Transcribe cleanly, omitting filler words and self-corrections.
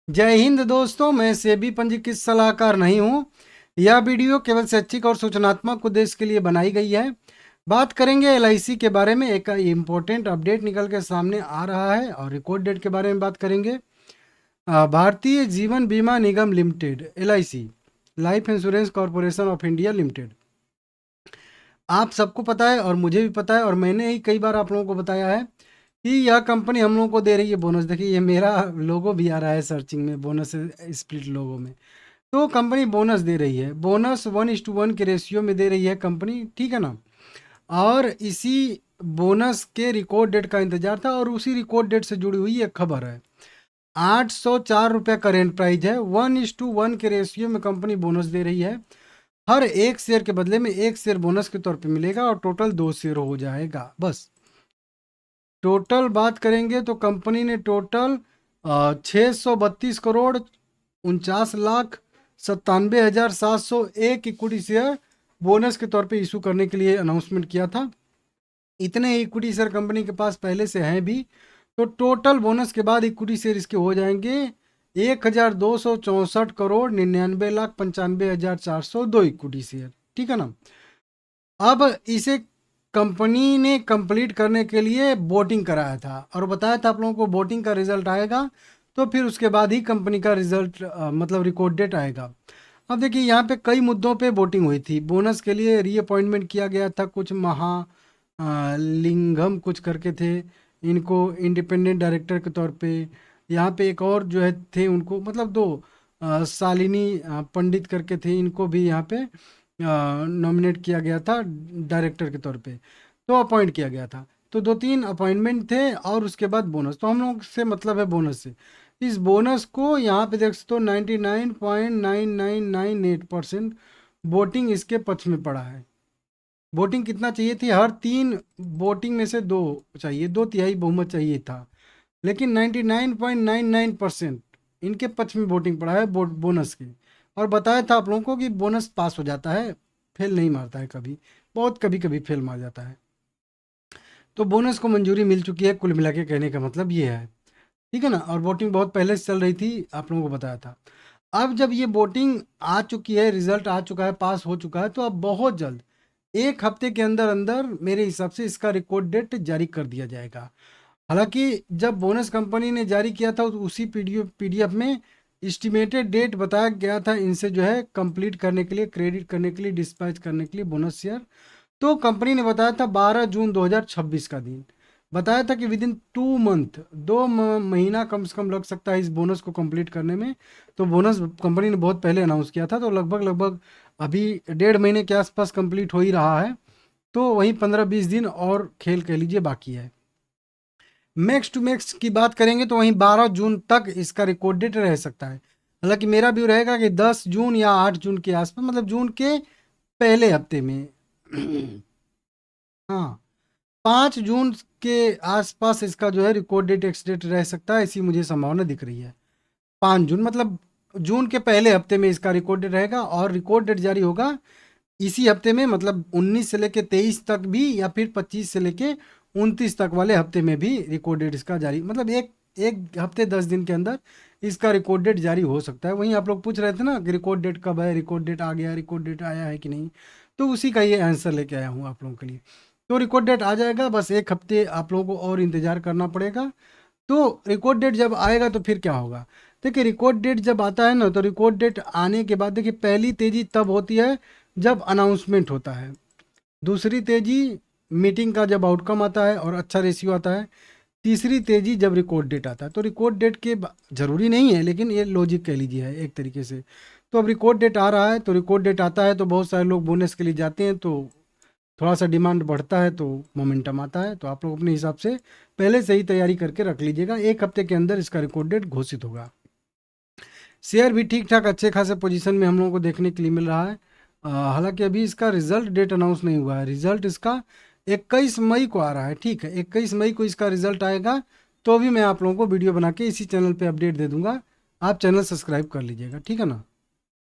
जय हिंद दोस्तों, मैं सेबी पंजीकृत सलाहकार नहीं हूँ। यह वीडियो केवल शैक्षिक और सूचनात्मक उद्देश्य के लिए बनाई गई है। बात करेंगे एलआईसी के बारे में। एक इम्पोर्टेंट अपडेट निकल के सामने आ रहा है और रिकॉर्ड डेट के बारे में बात करेंगे। Bharatiya Jeevan Bima Nigam limited LIC, life insurance corporation of India limited, आप सबको पता है और मुझे भी पता है और मैंने ही कई बार आप लोगों को बताया है कि यह कंपनी हम लोगों को दे रही है बोनस। देखिए, ये मेरा लोगो भी आ रहा है सर्चिंग में, बोनस स्प्लिट लोगो में। तो कंपनी बोनस दे रही है, बोनस 1:1 के रेशियो में दे रही है कंपनी, ठीक है ना। और इसी बोनस के रिकॉर्ड डेट का इंतजार था और उसी रिकॉर्ड डेट से जुड़ी हुई एक खबर है। 804 रुपये करेंट प्राइस है, 1:1 के रेशियो में कंपनी बोनस दे रही है। हर एक शेयर के बदले में एक शेयर बोनस के तौर पे मिलेगा और टोटल 2 शेयर हो जाएगा बस। टोटल बात करेंगे तो कंपनी ने total 632 crore 49 lakh 97,701 equity share bonus के तौर पे इशू करने के लिए अनाउंसमेंट किया था। इतने इक्विटी शेयर कंपनी के पास पहले से हैं भी, तो टोटल बोनस के बाद इक्विटी शेयर इसके हो जाएंगे 1,264 करोड़ 99 लाख 95,402 इक्विटी शेयर, ठीक है ना। अब इसे कंपनी ने कंप्लीट करने के लिए वोटिंग कराया था और बताया था आप लोगों को वोटिंग का रिजल्ट आएगा तो फिर उसके बाद ही कंपनी का रिजल्ट मतलब रिकॉर्ड डेट आएगा। अब देखिए, यहाँ पे कई मुद्दों पे वोटिंग हुई थी। बोनस के लिए रीअपॉइंटमेंट किया गया था, कुछ लिंगम कुछ करके थे, इनको इंडिपेंडेंट डायरेक्टर के तौर पे। यहाँ पे एक और जो है थे, उनको मतलब दो शालिनी पंडित करके थे, इनको भी यहाँ पे नॉमिनेट किया गया था डायरेक्टर के तौर पे, तो अपॉइंट किया गया था। तो 2-3 अपॉइंटमेंट थे और उसके बाद बोनस। तो हम लोग से मतलब है बोनस से। इस बोनस को यहाँ पे देख सकते हो 99.9998% वोटिंग इसके पक्ष में पड़ा है। वोटिंग कितना चाहिए थी? हर 3 वोटिंग में से 2 चाहिए, 2/3 बहुमत चाहिए था, लेकिन 99.99% इनके पक्ष में वोटिंग पड़ा है बोनस की। और बताया था आप लोगों को कि बोनस पास हो जाता है, फेल नहीं मारता है कभी, बहुत कभी कभी फेल मार जाता है। तो बोनस को मंजूरी मिल चुकी है, कुल मिला के कहने का मतलब ये है, ठीक है ना। और वोटिंग बहुत पहले से चल रही थी, आप लोगों को बताया था। अब जब ये वोटिंग आ चुकी है, रिजल्ट आ चुका है, पास हो चुका है, तो अब बहुत जल्द 1 हफ्ते के अंदर अंदर मेरे हिसाब से इसका रिकॉर्ड डेट जारी कर दिया जाएगा। हालांकि जब बोनस कंपनी ने जारी किया था तो उसी पीडीएफ में एस्टिमेटेड डेट बताया गया था इनसे जो है कंप्लीट करने के लिए, क्रेडिट करने के लिए, डिस्पैच करने के लिए बोनस शेयर। तो कंपनी ने बताया था 12 जून 2026 का दिन बताया था कि विद इन 2 मंथ, 2 महीना कम से कम लग सकता है इस बोनस को कंप्लीट करने में। तो बोनस कंपनी ने बहुत पहले अनाउंस किया था, तो लगभग लगभग अभी 1.5 महीने के आसपास कंप्लीट हो ही रहा है। तो वहीं 15-20 दिन और खेल कह लीजिए बाकी है। मैक्स टू मैक्स की बात करेंगे तो वहीं 12 जून तक इसका रिकॉर्ड डेट रह सकता है। हालांकि मेरा व्यू रहेगा कि 10 जून या 8 जून के आसपास, मतलब जून के पहले हफ्ते में हाँ, 5 जून के आसपास इसका जो है रिकॉर्ड डेट एक्स डेट रह सकता है, ऐसी मुझे संभावना दिख रही है। 5 जून मतलब जून के पहले हफ्ते में इसका रिकॉर्ड डेट रहेगा और रिकॉर्ड डेट जारी होगा इसी हफ्ते में, मतलब 19 से लेके 23 तक भी, या फिर 25 से लेके 29 तक वाले हफ्ते में भी रिकॉर्ड डेट इसका जारी, मतलब एक एक हफ्ते 10 दिन के अंदर इसका रिकॉर्ड डेट जारी हो सकता है। वहीं आप लोग पूछ रहे थे ना कि रिकॉर्ड डेट कब है, रिकॉर्ड डेट आ गया, रिकॉर्ड डेट आया है कि नहीं, तो उसी का ये आंसर लेके आया हूँ आप लोगों के लिए। तो रिकॉर्ड डेट आ जाएगा, बस 1 हफ्ते आप लोगों को और इंतज़ार करना पड़ेगा। तो रिकॉर्ड डेट जब आएगा तो फिर क्या होगा? देखिए, रिकॉर्ड डेट जब आता है ना, तो रिकॉर्ड डेट आने के बाद देखिए पहली तेज़ी तब होती है जब अनाउंसमेंट होता है। दूसरी तेज़ी मीटिंग का जब आउटकम आता है और अच्छा रेशियो आता है। तीसरी तेज़ी जब रिकॉर्ड डेट आता है। तो रिकॉर्ड डेट के ज़रूरी नहीं है, लेकिन ये लॉजिक कह लीजिए है एक तरीके से। तो अब रिकॉर्ड डेट आ रहा है, तो रिकॉर्ड डेट आता है तो बहुत सारे लोग बोनस के लिए जाते हैं, तो थोड़ा सा डिमांड बढ़ता है, तो मोमेंटम आता है। तो आप लोग अपने हिसाब से पहले से ही तैयारी करके रख लीजिएगा, 1 हफ्ते के अंदर इसका रिकॉर्ड डेट घोषित होगा। शेयर भी ठीक ठाक अच्छे खासे पोजीशन में हम लोगों को देखने के लिए मिल रहा है। हालांकि अभी इसका रिजल्ट डेट अनाउंस नहीं हुआ है। रिजल्ट इसका 21 मई को आ रहा है, ठीक है, 21 मई को इसका रिजल्ट आएगा। तो भी मैं आप लोगों को वीडियो बना के इसी चैनल पे अपडेट दे दूंगा। आप चैनल सब्सक्राइब कर लीजिएगा, ठीक है ना।